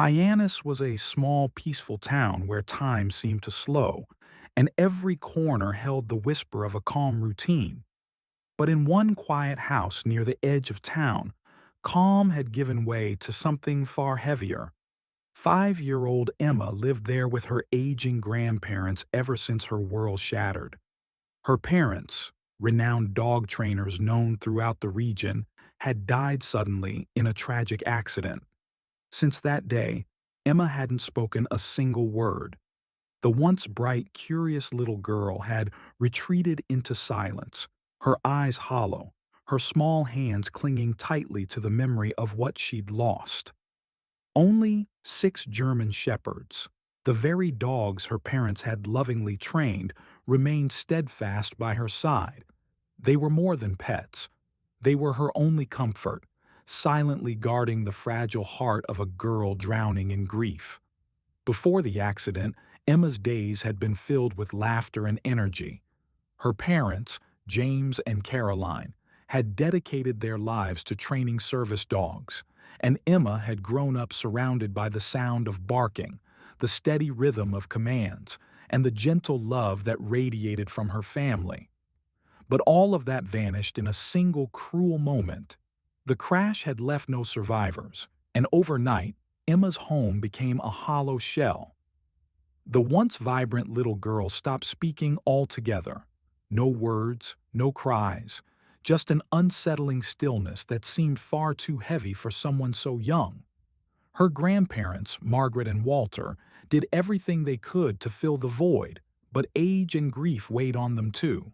Hyannis was a small, peaceful town where time seemed to slow, and every corner held the whisper of a calm routine. But in one quiet house near the edge of town, calm had given way to something far heavier. 5-year-old Emma lived there with her aging grandparents ever since her world shattered. Her parents, renowned dog trainers known throughout the region, had died suddenly in a tragic accident. Since that day, Emma hadn't spoken a single word. The once bright, curious little girl had retreated into silence, her eyes hollow, her small hands clinging tightly to the memory of what she'd lost. Only 6 German shepherds, the very dogs her parents had lovingly trained, remained steadfast by her side. They were more than pets. They were her only comfort, silently guarding the fragile heart of a girl drowning in grief. Before the accident, Emma's days had been filled with laughter and energy. Her parents, James and Caroline, had dedicated their lives to training service dogs, and Emma had grown up surrounded by the sound of barking, the steady rhythm of commands, and the gentle love that radiated from her family. But all of that vanished in a single cruel moment. The crash had left no survivors, and overnight, Emma's home became a hollow shell. The once vibrant little girl stopped speaking altogether. No words, no cries, just an unsettling stillness that seemed far too heavy for someone so young. Her grandparents, Margaret and Walter, did everything they could to fill the void, but age and grief weighed on them too.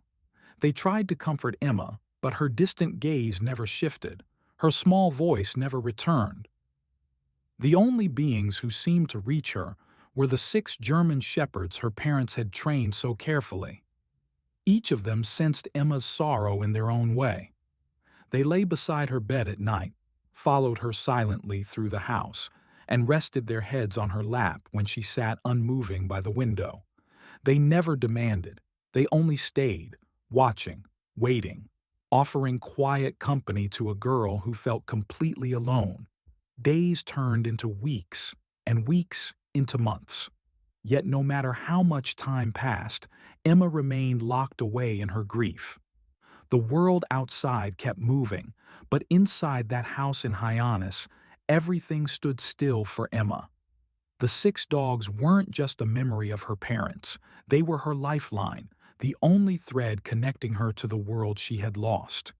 They tried to comfort Emma, but her distant gaze never shifted. Her small voice never returned. The only beings who seemed to reach her were the 6 German shepherds her parents had trained so carefully. Each of them sensed Emma's sorrow in their own way. They lay beside her bed at night, followed her silently through the house, and rested their heads on her lap when she sat unmoving by the window. They never demanded, they only stayed, watching, waiting, offering quiet company to a girl who felt completely alone. Days turned into weeks, and weeks into months. Yet no matter how much time passed, Emma remained locked away in her grief. The world outside kept moving, but inside that house in Hyannis, everything stood still for Emma. The 6 dogs weren't just a memory of her parents, they were her lifeline, the only thread connecting her to the world she had lost.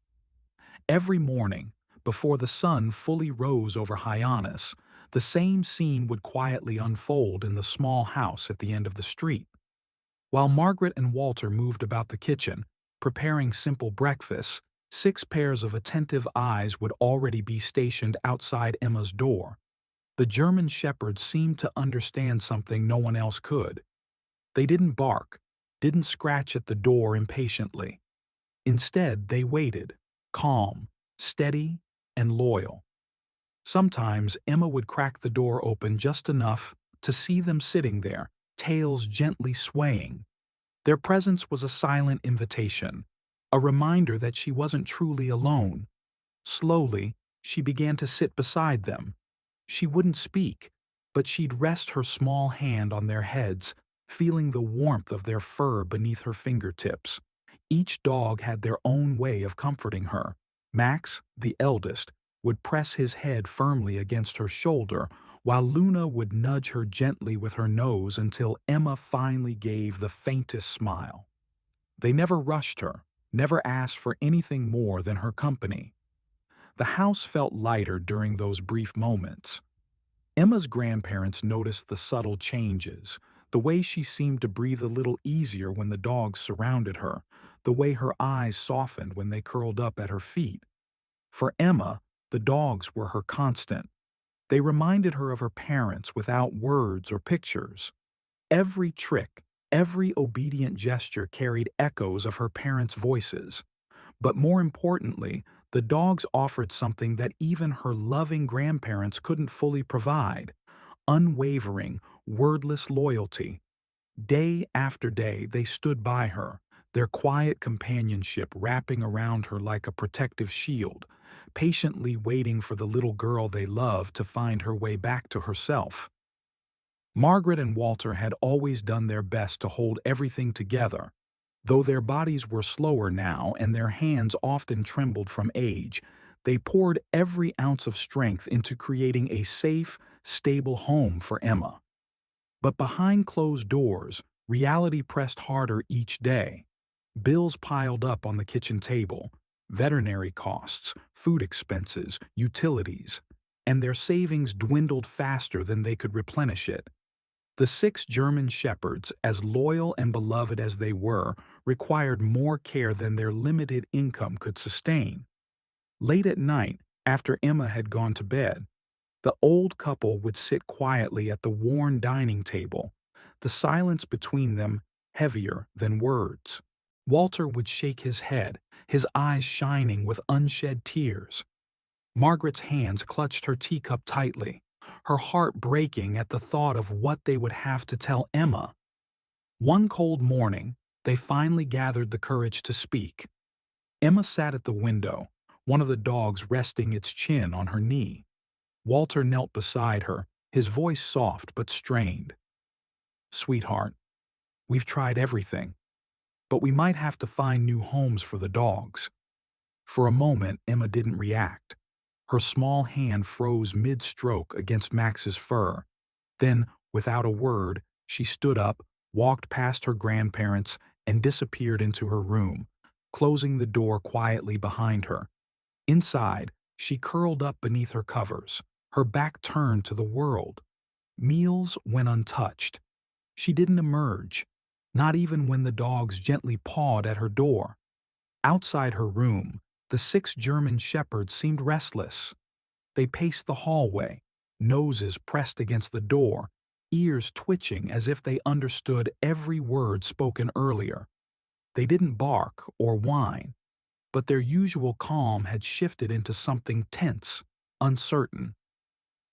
Every morning, before the sun fully rose over Hyannis, the same scene would quietly unfold in the small house at the end of the street. While Margaret and Walter moved about the kitchen, preparing simple breakfasts, 6 pairs of attentive eyes would already be stationed outside Emma's door. The German shepherds seemed to understand something no one else could. They didn't bark, didn't scratch at the door impatiently. Instead, they waited, calm, steady, and loyal. Sometimes Emma would crack the door open just enough to see them sitting there, tails gently swaying. Their presence was a silent invitation, a reminder that she wasn't truly alone. Slowly, she began to sit beside them. She wouldn't speak, but she'd rest her small hand on their heads, feeling the warmth of their fur beneath her fingertips. Each dog had their own way of comforting her. Max, the eldest, would press his head firmly against her shoulder, while Luna would nudge her gently with her nose until Emma finally gave the faintest smile. They never rushed her, never asked for anything more than her company. The house felt lighter during those brief moments. Emma's grandparents noticed the subtle changes, the way she seemed to breathe a little easier when the dogs surrounded her, the way her eyes softened when they curled up at her feet. For Emma, the dogs were her constant. They reminded her of her parents without words or pictures. Every trick, every obedient gesture carried echoes of her parents' voices. But more importantly, the dogs offered something that even her loving grandparents couldn't fully provide: unwavering, wordless loyalty. Day after day, they stood by her, their quiet companionship wrapping around her like a protective shield, patiently waiting for the little girl they loved to find her way back to herself. Margaret and Walter had always done their best to hold everything together. Though their bodies were slower now and their hands often trembled from age, they poured every ounce of strength into creating a safe, stable home for Emma. But behind closed doors, reality pressed harder each day. Bills piled up on the kitchen table, veterinary costs, food expenses, utilities, and their savings dwindled faster than they could replenish it. The 6 German shepherds, as loyal and beloved as they were, required more care than their limited income could sustain. Late at night, after Emma had gone to bed, the old couple would sit quietly at the worn dining table, the silence between them heavier than words. Walter would shake his head, his eyes shining with unshed tears. Margaret's hands clutched her teacup tightly, her heart breaking at the thought of what they would have to tell Emma. One cold morning, they finally gathered the courage to speak. Emma sat at the window, one of the dogs resting its chin on her knee. Walter knelt beside her, his voice soft but strained. "Sweetheart, we've tried everything, but we might have to find new homes for the dogs." For a moment, Emma didn't react. Her small hand froze mid-stroke against Max's fur. Then, without a word, she stood up, walked past her grandparents, and disappeared into her room, closing the door quietly behind her. Inside, she curled up beneath her covers, her back turned to the world. Meals went untouched. She didn't emerge, not even when the dogs gently pawed at her door. Outside her room, the 6 German shepherds seemed restless. They paced the hallway, noses pressed against the door, ears twitching as if they understood every word spoken earlier. They didn't bark or whine, but their usual calm had shifted into something tense, uncertain.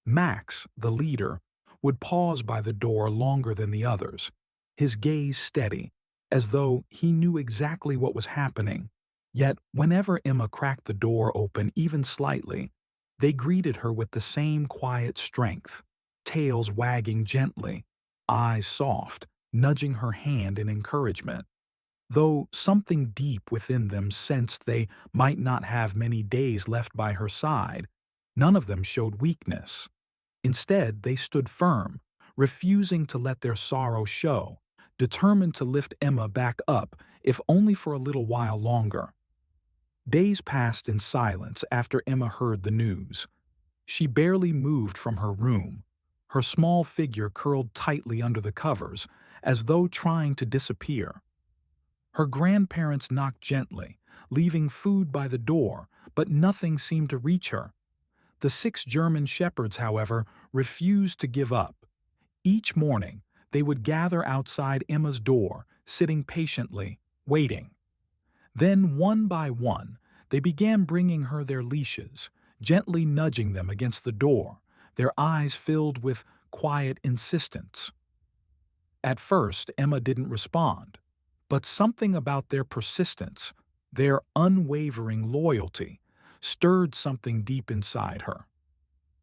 Max, the leader, would pause by the door longer than the others, his gaze steady, as though he knew exactly what was happening. Yet, whenever Emma cracked the door open even slightly, they greeted her with the same quiet strength, tails wagging gently, eyes soft, nudging her hand in encouragement. Though something deep within them sensed they might not have many days left by her side, none of them showed weakness. Instead, they stood firm, refusing to let their sorrow show, determined to lift Emma back up, if only for a little while longer. Days passed in silence after Emma heard the news. She barely moved from her room, her small figure curled tightly under the covers, as though trying to disappear. Her grandparents knocked gently, leaving food by the door, but nothing seemed to reach her. The 6 German shepherds, however, refused to give up. Each morning, they would gather outside Emma's door, sitting patiently, waiting. Then, one by one, they began bringing her their leashes, gently nudging them against the door, their eyes filled with quiet insistence. At first, Emma didn't respond, but something about their persistence, their unwavering loyalty, stirred something deep inside her.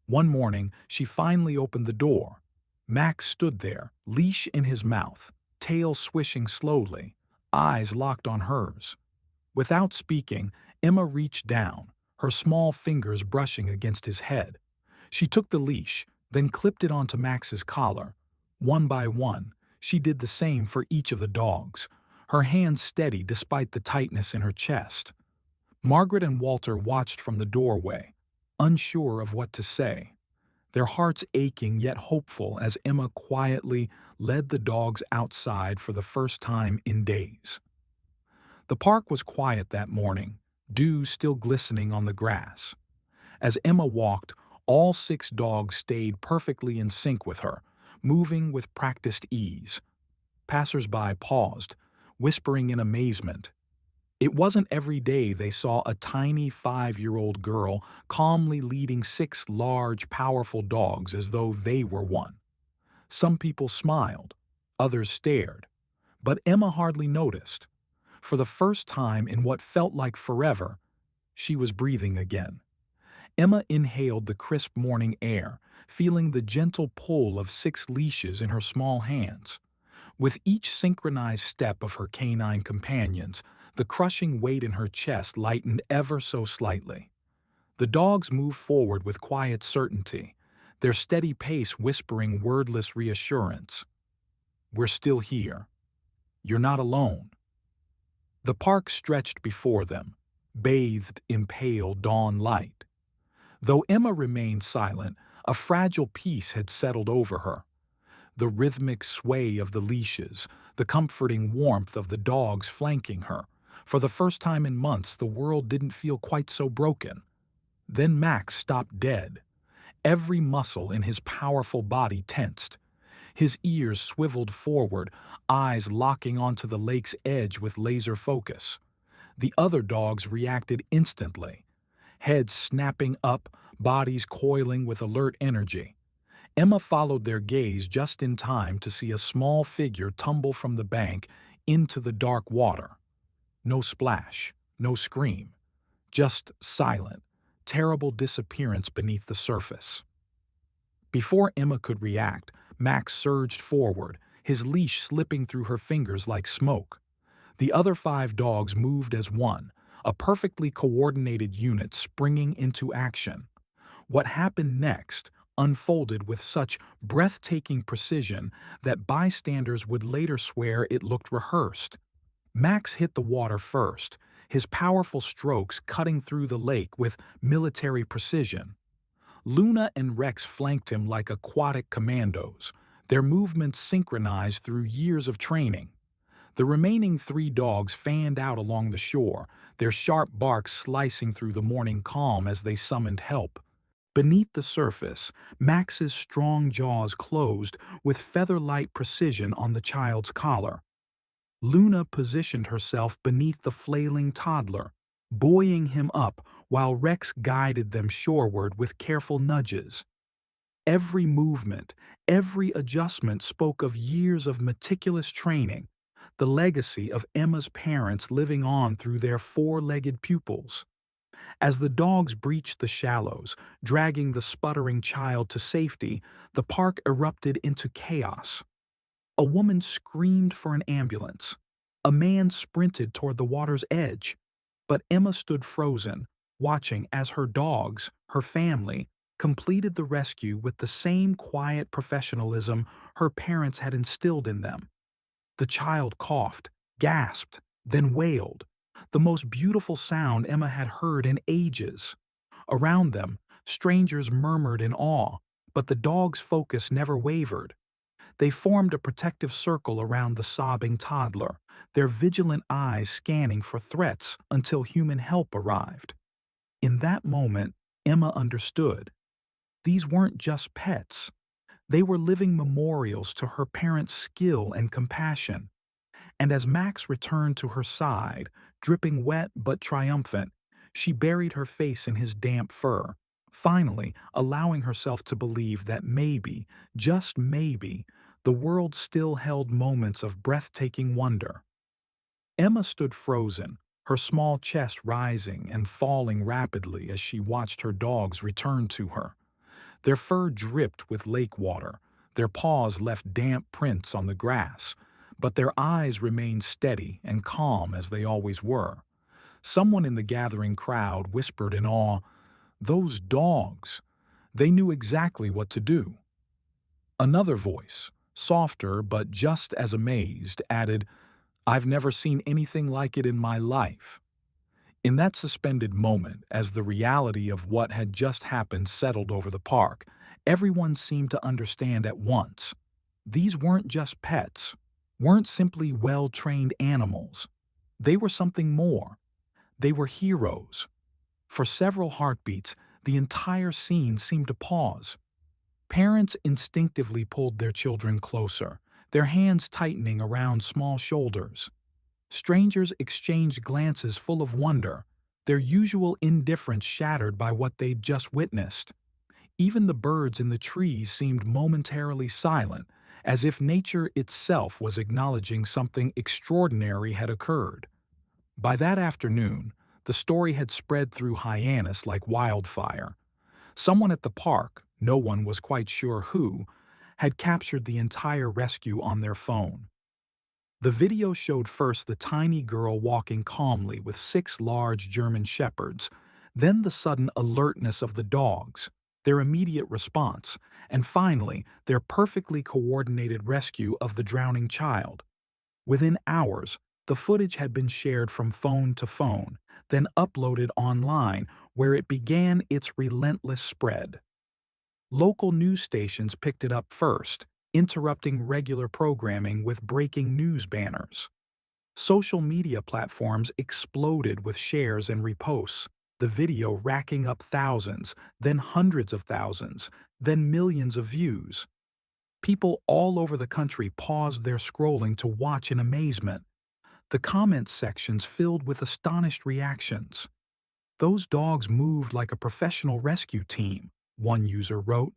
One morning, she finally opened the door. Max stood there, leash in his mouth, tail swishing slowly, eyes locked on hers. Without speaking, Emma reached down, her small fingers brushing against his head. She took the leash, then clipped it onto Max's collar. One by one, she did the same for each of the dogs, her hands steady despite the tightness in her chest. Margaret and Walter watched from the doorway, unsure of what to say, their hearts aching yet hopeful as Emma quietly led the dogs outside for the first time in days. The park was quiet that morning, dew still glistening on the grass. As Emma walked, all 6 dogs stayed perfectly in sync with her, moving with practiced ease. Passers-by paused, whispering in amazement. It wasn't every day they saw a tiny 5-year-old girl calmly leading 6 large, powerful dogs as though they were one. Some people smiled, others stared, but Emma hardly noticed. For the first time in what felt like forever, she was breathing again. Emma inhaled the crisp morning air, feeling the gentle pull of 6 leashes in her small hands. With each synchronized step of her canine companions, the crushing weight in her chest lightened ever so slightly. The dogs moved forward with quiet certainty, their steady pace whispering wordless reassurance. "We're still here. You're not alone." The park stretched before them, bathed in pale dawn light. Though Emma remained silent, a fragile peace had settled over her. The rhythmic sway of the leashes, the comforting warmth of the dogs flanking her. For the first time in months, the world didn't feel quite so broken. Then Max stopped dead. Every muscle in his powerful body tensed. His ears swiveled forward, eyes locking onto the lake's edge with laser focus. The other dogs reacted instantly, heads snapping up, bodies coiling with alert energy. Emma followed their gaze just in time to see a small figure tumble from the bank into the dark water. No splash, no scream, just silent, terrible disappearance beneath the surface. Before Emma could react, Max surged forward, his leash slipping through her fingers like smoke. The other 5 dogs moved as one, a perfectly coordinated unit springing into action. What happened next unfolded with such breathtaking precision that bystanders would later swear it looked rehearsed. Max hit the water first, his powerful strokes cutting through the lake with military precision. Luna and Rex flanked him like aquatic commandos, their movements synchronized through years of training. The remaining 3 dogs fanned out along the shore, their sharp barks slicing through the morning calm as they summoned help. Beneath the surface, Max's strong jaws closed with feather-light precision on the child's collar. Luna positioned herself beneath the flailing toddler, buoying him up while Rex guided them shoreward with careful nudges. Every movement, every adjustment spoke of years of meticulous training, the legacy of Emma's parents living on through their 4-legged pupils. As the dogs breached the shallows, dragging the sputtering child to safety, the park erupted into chaos. A woman screamed for an ambulance. A man sprinted toward the water's edge. But Emma stood frozen, watching as her dogs, her family, completed the rescue with the same quiet professionalism her parents had instilled in them. The child coughed, gasped, then wailed, the most beautiful sound Emma had heard in ages. Around them, strangers murmured in awe, but the dog's focus never wavered. They formed a protective circle around the sobbing toddler, their vigilant eyes scanning for threats until human help arrived. In that moment, Emma understood. These weren't just pets. They were living memorials to her parents' skill and compassion. And as Max returned to her side, dripping wet but triumphant, she buried her face in his damp fur, finally allowing herself to believe that maybe, just maybe, the world still held moments of breathtaking wonder. Emma stood frozen, her small chest rising and falling rapidly as she watched her dogs return to her. Their fur dripped with lake water, their paws left damp prints on the grass, but their eyes remained steady and calm as they always were. Someone in the gathering crowd whispered in awe, "Those dogs! They knew exactly what to do." Another voice, softer but just as amazed, added, "I've never seen anything like it in my life." In that suspended moment, as the reality of what had just happened settled over the park, everyone seemed to understand at once. These weren't just pets, weren't simply well-trained animals. They were something more. They were heroes. For several heartbeats, the entire scene seemed to pause. Parents instinctively pulled their children closer, their hands tightening around small shoulders. Strangers exchanged glances full of wonder, their usual indifference shattered by what they'd just witnessed. Even the birds in the trees seemed momentarily silent, as if nature itself was acknowledging something extraordinary had occurred. By that afternoon, the story had spread through Hyannis like wildfire. Someone at the park, no one was quite sure who, had captured the entire rescue on their phone. The video showed first the tiny girl walking calmly with six large German shepherds, then the sudden alertness of the dogs, their immediate response, and finally their perfectly coordinated rescue of the drowning child. Within hours, the footage had been shared from phone to phone, then uploaded online, where it began its relentless spread. Local news stations picked it up first, interrupting regular programming with breaking news banners. Social media platforms exploded with shares and reposts, the video racking up thousands, then hundreds of thousands, then millions of views. People all over the country paused their scrolling to watch in amazement, the comments sections filled with astonished reactions. "Those dogs moved like a professional rescue team," one user wrote.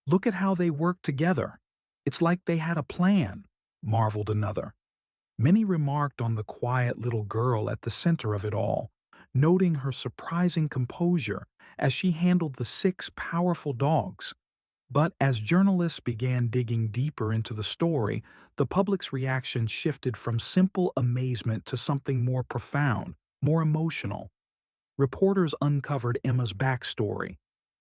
"Look at how they worked together. It's like they had a plan," marveled another. Many remarked on the quiet little girl at the center of it all, noting her surprising composure as she handled the six powerful dogs. But as journalists began digging deeper into the story, the public's reaction shifted from simple amazement to something more profound, more emotional. Reporters uncovered Emma's backstory,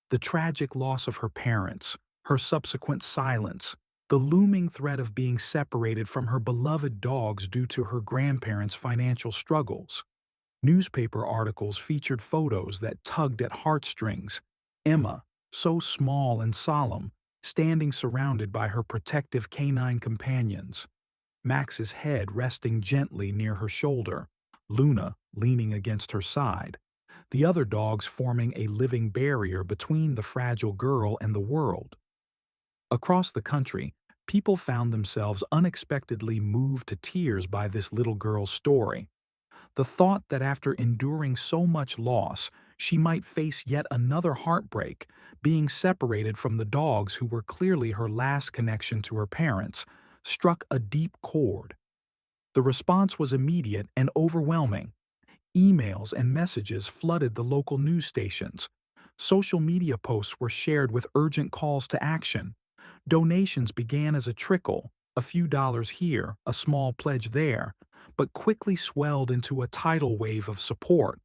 the tragic loss of her parents, her subsequent silence, the looming threat of being separated from her beloved dogs due to her grandparents' financial struggles. Newspaper articles featured photos that tugged at heartstrings. Emma, so small and solemn, standing surrounded by her protective canine companions. Max's head resting gently near her shoulder, Luna leaning against her side, the other dogs forming a living barrier between the fragile girl and the world. Across the country, people found themselves unexpectedly moved to tears by this little girl's story. The thought that after enduring so much loss, she might face yet another heartbreak, being separated from the dogs who were clearly her last connection to her parents, struck a deep chord. The response was immediate and overwhelming. Emails and messages flooded the local news stations. Social media posts were shared with urgent calls to action. Donations began as a trickle, a few dollars here, a small pledge there, but quickly swelled into a tidal wave of support.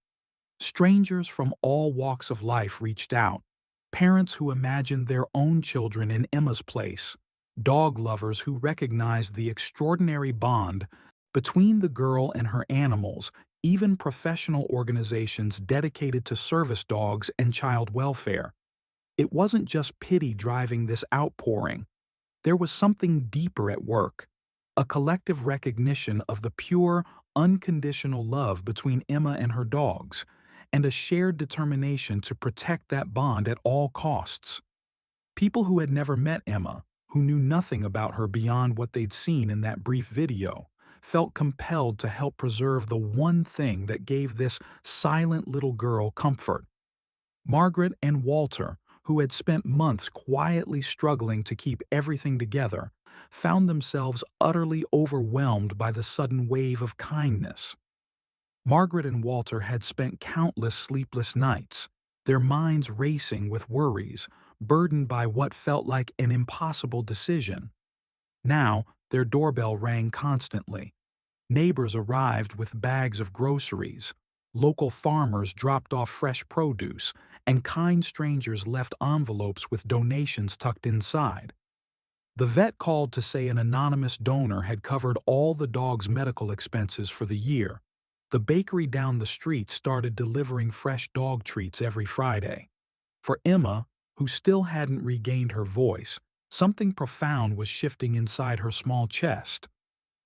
Strangers from all walks of life reached out, parents who imagined their own children in Emma's place, dog lovers who recognized the extraordinary bond between the girl and her animals, even professional organizations dedicated to service dogs and child welfare. It wasn't just pity driving this outpouring. There was something deeper at work, a collective recognition of the pure, unconditional love between Emma and her dogs, and a shared determination to protect that bond at all costs. People who had never met Emma, who knew nothing about her beyond what they'd seen in that brief video, felt compelled to help preserve the one thing that gave this silent little girl comfort. Margaret and Walter, who had spent months quietly struggling to keep everything together, found themselves utterly overwhelmed by the sudden wave of kindness. Margaret and Walter had spent countless sleepless nights, their minds racing with worries, burdened by what felt like an impossible decision. Now, their doorbell rang constantly. Neighbors arrived with bags of groceries. Local farmers dropped off fresh produce, and kind strangers left envelopes with donations tucked inside. The vet called to say an anonymous donor had covered all the dog's medical expenses for the year. The bakery down the street started delivering fresh dog treats every Friday. For Emma, who still hadn't regained her voice, something profound was shifting inside her small chest.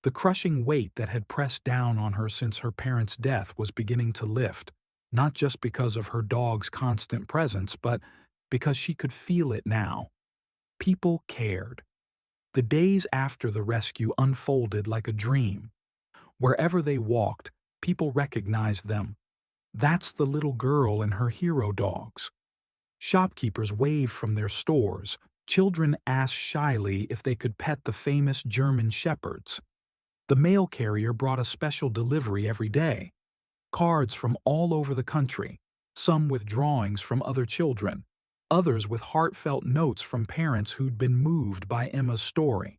The crushing weight that had pressed down on her since her parents' death was beginning to lift, not just because of her dog's constant presence, but because she could feel it now. People cared. The days after the rescue unfolded like a dream. Wherever they walked, people recognized them. That's the little girl and her hero dogs. Shopkeepers waved from their stores. Children asked shyly if they could pet the famous German shepherds. The mail carrier brought a special delivery every day. Cards from all over the country, some with drawings from other children, others with heartfelt notes from parents who'd been moved by Emma's story.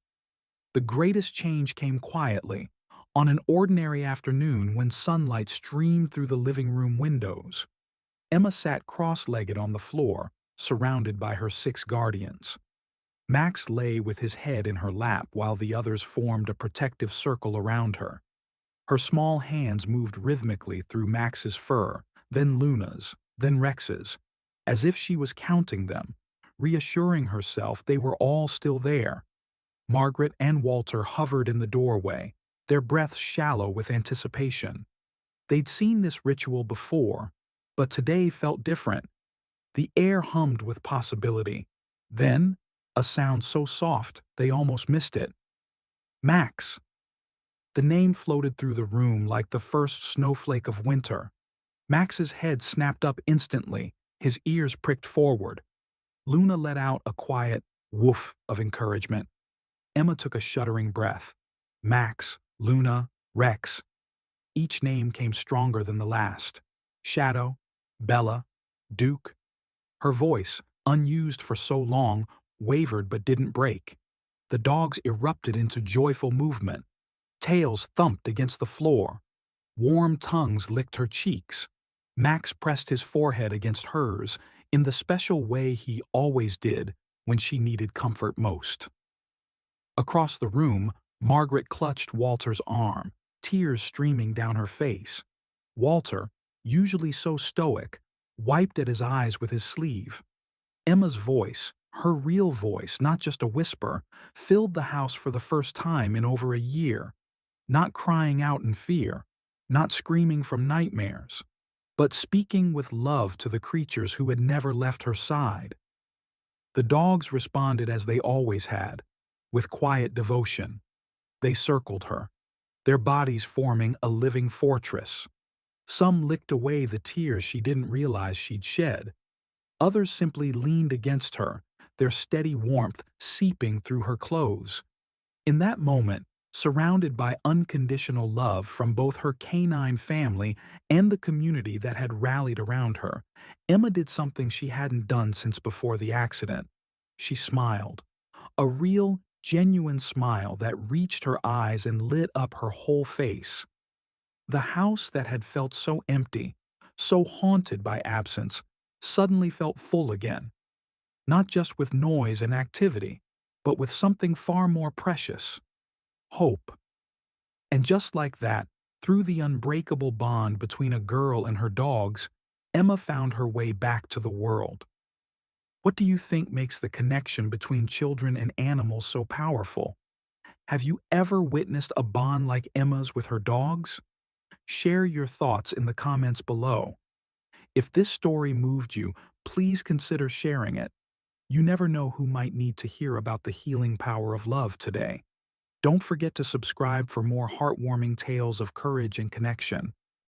The greatest change came quietly, on an ordinary afternoon when sunlight streamed through the living room windows. Emma sat cross-legged on the floor, surrounded by her 6 guardians. Max lay with his head in her lap while the others formed a protective circle around her. Her small hands moved rhythmically through Max's fur, then Luna's, then Rex's, as if she was counting them, reassuring herself they were all still there. Margaret and Walter hovered in the doorway, their breaths shallow with anticipation. They'd seen this ritual before, but today felt different. The air hummed with possibility. Then, a sound so soft they almost missed it. Max. The name floated through the room like the first snowflake of winter. Max's head snapped up instantly, his ears pricked forward. Luna let out a quiet woof of encouragement. Emma took a shuddering breath. Max, Luna, Rex. Each name came stronger than the last. Shadow, Bella, Duke. Her voice, unused for so long, wavered but didn't break. The dogs erupted into joyful movement. Tails thumped against the floor. Warm tongues licked her cheeks. Max pressed his forehead against hers in the special way he always did when she needed comfort most. Across the room, Margaret clutched Walter's arm, tears streaming down her face. Walter, usually so stoic, wiped at his eyes with his sleeve. Emma's voice, her real voice, not just a whisper, filled the house for the first time in over a year. Not crying out in fear, not screaming from nightmares, but speaking with love to the creatures who had never left her side. The dogs responded as they always had, with quiet devotion. They circled her, their bodies forming a living fortress. Some licked away the tears she didn't realize she'd shed. Others simply leaned against her, their steady warmth seeping through her clothes. In that moment, surrounded by unconditional love from both her canine family and the community that had rallied around her, Emma did something she hadn't done since before the accident. She smiled. A real, genuine smile that reached her eyes and lit up her whole face. The house that had felt so empty, so haunted by absence, suddenly felt full again. Not just with noise and activity, but with something far more precious. Hope. And just like that, through the unbreakable bond between a girl and her dogs, Emma found her way back to the world. What do you think makes the connection between children and animals so powerful? Have you ever witnessed a bond like Emma's with her dogs? Share your thoughts in the comments below. If this story moved you, please consider sharing it. You never know who might need to hear about the healing power of love today. Don't forget to subscribe for more heartwarming tales of courage and connection.